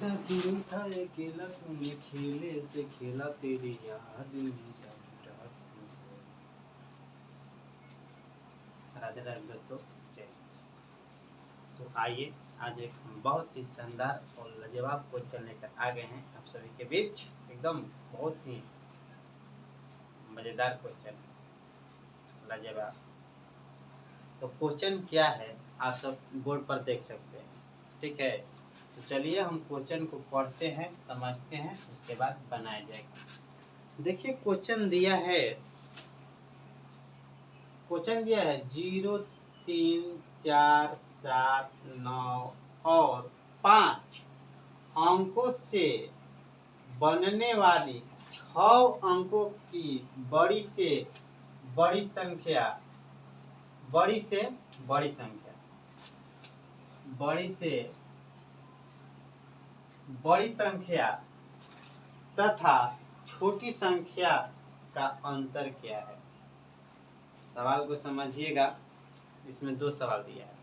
रात में था अकेला तूने खेले से खेला तेरी याद में जागी रात में। राधे राधे दोस्तों, जय हिंद। तो आइए आज एक बहुत ही शानदार और लाजवाब क्वेश्चन लेकर आ गए हैं आप सभी के बीच। एकदम बहुत ही मज़ेदार क्वेश्चन, लाजवाब। तो क्वेश्चन क्या है आप सब बोर्ड पर देख सकते हैं, ठीक है। तो चलिए हम क्वेश्चन को पढ़ते हैं, समझते हैं, उसके बाद बनाया जाएगा। देखिए क्वेश्चन दिया है 0, 3, 4, 7, 9 और 5 अंकों से बनने वाली 6 अंकों की बड़ी से बड़ी संख्या तथा छोटी संख्या का अंतर क्या है। सवाल को समझिएगा, इसमें 2 सवाल दिया है।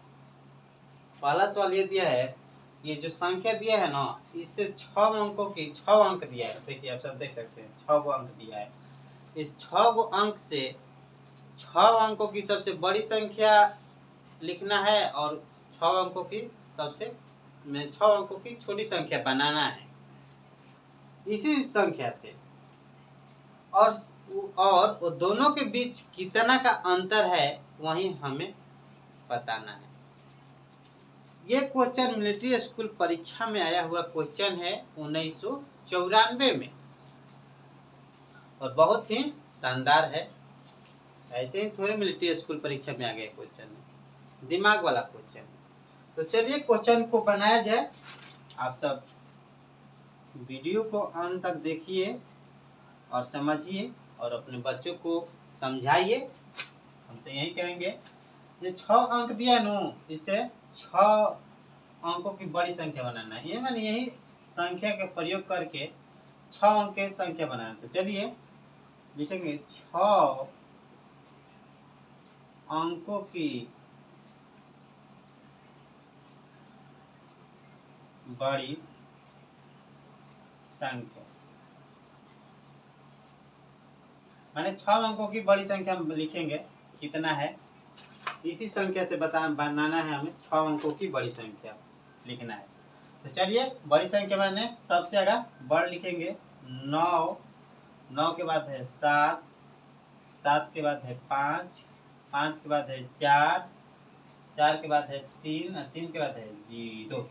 पहला सवाल ये दिया है, ये जो संख्या दिया है ना, इससे 6 अंकों की 6 अंक दिया है। देखिए आप सब देख सकते हैं 6 गो अंक दिया है। इस 6 गो अंक से 6 अंकों की सबसे बड़ी संख्या लिखना है और 6 अंकों की 6 अंकों की छोटी संख्या बनाना है। इसी संख्या से और वो दोनों के बीच कितना का अंतर है वही हमें बताना है। ये क्वेश्चन मिलिट्री स्कूल परीक्षा में आया हुआ क्वेश्चन है 1994 में, और बहुत ही शानदार है। ऐसे ही थोड़े मिलिट्री स्कूल परीक्षा में आ गए क्वेश्चन, दिमाग वाला क्वेश्चन। तो चलिए क्वेश्चन को बनाया जाए। आप सब वीडियो को अंत तक देखिए और समझिए और अपने बच्चों को समझाइए। हम तो यही कहेंगे, जो 6 अंक दिया नो, इससे 6 अंकों की बड़ी संख्या बनाना है। ये मैंने यही संख्या के प्रयोग करके 6 अंक की संख्या बनाना। तो चलिए लिखेंगे 6 अंकों की बड़ी संख्या, माने 6 अंकों की बड़ी संख्या हम लिखेंगे कितना है। इसी संख्या से बनाना है हमें। 6 अंकों की बड़ी संख्या लिखना है। तो चलिए बड़ी संख्या बनाने सबसे आगे बड़ लिखेंगे 9, 9 के बाद है 7, 7 के बाद है 5, 5 के बाद है 4, 4 के बाद है 3 और 3 के बाद है 0।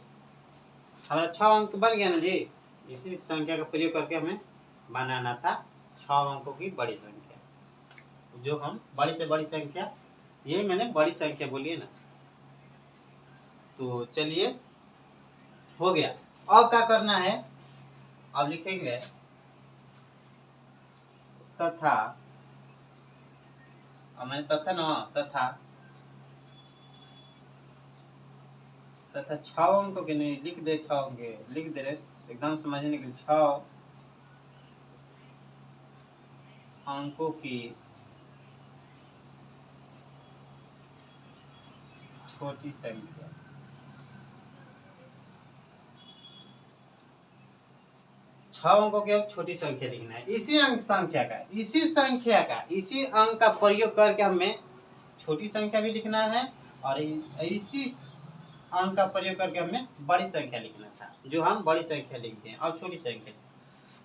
हमारा 6 अंक बन गया ना जी। इसी संख्या का प्रयोग करके हमें बनाना था 6 अंकों की बड़ी संख्या। जो हम बड़ी से बड़ी संख्या, ये मैंने बड़ी संख्या बोली है ना। तो चलिए हो गया। अब क्या करना है, अब लिखेंगे तथा, अब मैंने तथा ना, तथा 6 अंकों के नहीं लिख दे, 6 अंक लिख दे रहे एकदम समझने के लिए। 6 अंकों की छोटी संख्या, 6 अंकों की अब छोटी संख्या लिखना है। इसी अंक संख्या का, इसी अंक का प्रयोग करके हमें छोटी संख्या भी लिखना है और इसी अंक का प्रयोग करके हमें बड़ी संख्या लिखना था। जो हम बड़ी संख्या लिखते हैं और छोटी संख्या।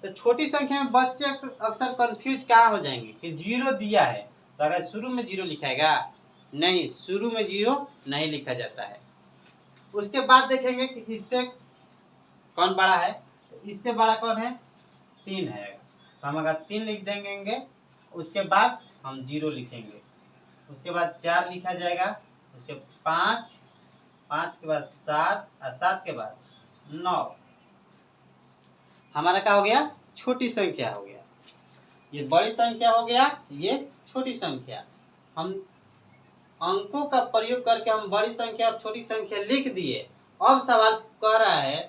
तो छोटी संख्या में बच्चे अक्सर कंफ्यूज क्या हो जाएंगे कि 0 दिया है, तो अगर शुरू में 0 लिखाएगा नहीं, शुरू में 0 नहीं लिखा जाता है। उसके बाद देखेंगे कि इससे कौन बड़ा है, तो इससे बड़ा कौन है, 3 है। तो हम अगर 3 लिख देंगे, उसके बाद हम 0 लिखेंगे, उसके बाद 4 लिखा जाएगा, उसके 5, 5 के बाद 7 और 7 के बाद 9। हमारा क्या हो गया, छोटी संख्या हो गया। ये बड़ी संख्या हो गया, ये छोटी संख्या। हम अंकों का प्रयोग करके हम बड़ी संख्या और छोटी संख्या लिख दिए। अब सवाल कह रहा है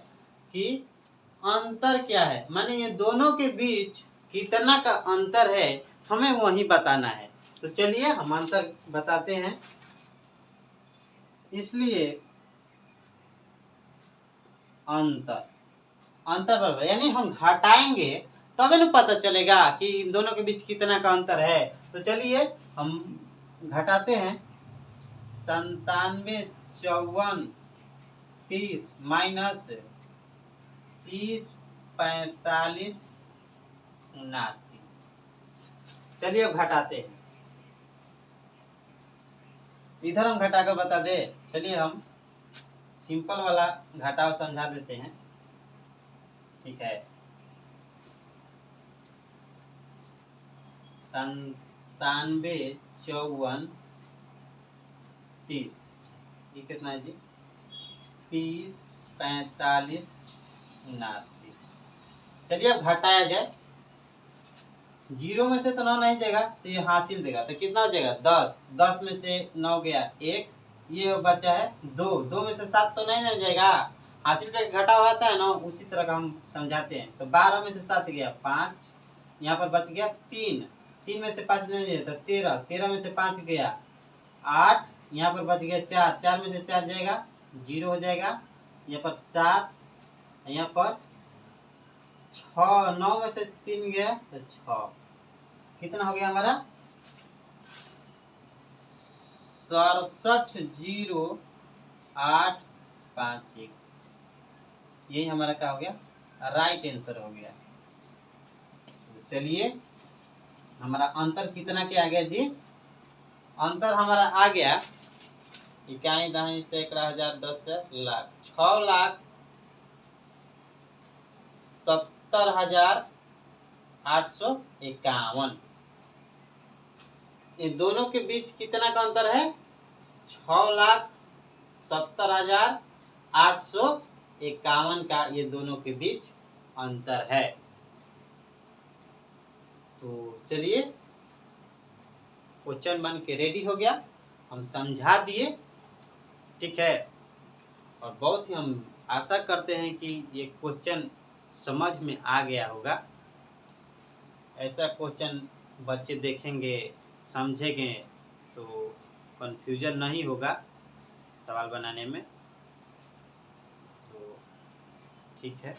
कि अंतर क्या है, माने ये दोनों के बीच कितना का अंतर है, हमें वही बताना है। तो चलिए हम अंतर बताते हैं। इसलिए अंतर अंतर बराबर, यानी हम घटाएंगे तभी ना पता चलेगा कि इन दोनों के बीच कितना का अंतर है। तो चलिए हम घटाते हैं। 97 54 30 माइनस 30 45 79। चलिए अब घटाते हैं, इधर हम घटाकर बता दे। चलिए हम सिंपल वाला घटाव समझा देते हैं, ठीक है। 97 54 30, ये कितना है जी? 30 45 79। चलिए अब घटाया जाए। 0 में से तो 9 नहीं जाएगा, तो ये हासिल देगा, तो कितना हो जाएगा? 10। 10 में से 9 गया 1, ये बचा है 2। 2 में से 7 तो नहीं ना जाएगा, हासिल पे घटा होता है ना, उसी तरह का हम समझाते हैं। तो 12 में से 7 गया 5, यहाँ पर बच गया 3। 3 में से 5 नहीं जाएगा, तो 13। 13 में से 5 गया 8, यहाँ पर बच गया 4। 4 में से 4 जाएगा 0 हो जाएगा, यहाँ पर 7, यहाँ पर 6। 9 में से 3 गया तो 6, कितना हो गया हमारा? 670851। यही हमारा क्या हो गया? राइट आंसर हो गया। तो चलिए हमारा अंतर कितना के आ गया जी? अंतर हमारा आ गया इकाई दहाई सैकड़ा हजार 10 लाख 6,70,851। ये दोनों के बीच कितना का अंतर है? 6,70,851 का ये दोनों के बीच अंतर है। तो चलिए क्वेश्चन बन के रेडी हो गया, हम समझा दिए, ठीक है। और बहुत ही हम आशा करते हैं कि ये क्वेश्चन समझ में आ गया होगा। ऐसा क्वेश्चन बच्चे देखेंगे, समझेंगे तो कंफ्यूजन नहीं होगा सवाल बनाने में। तो ठीक है।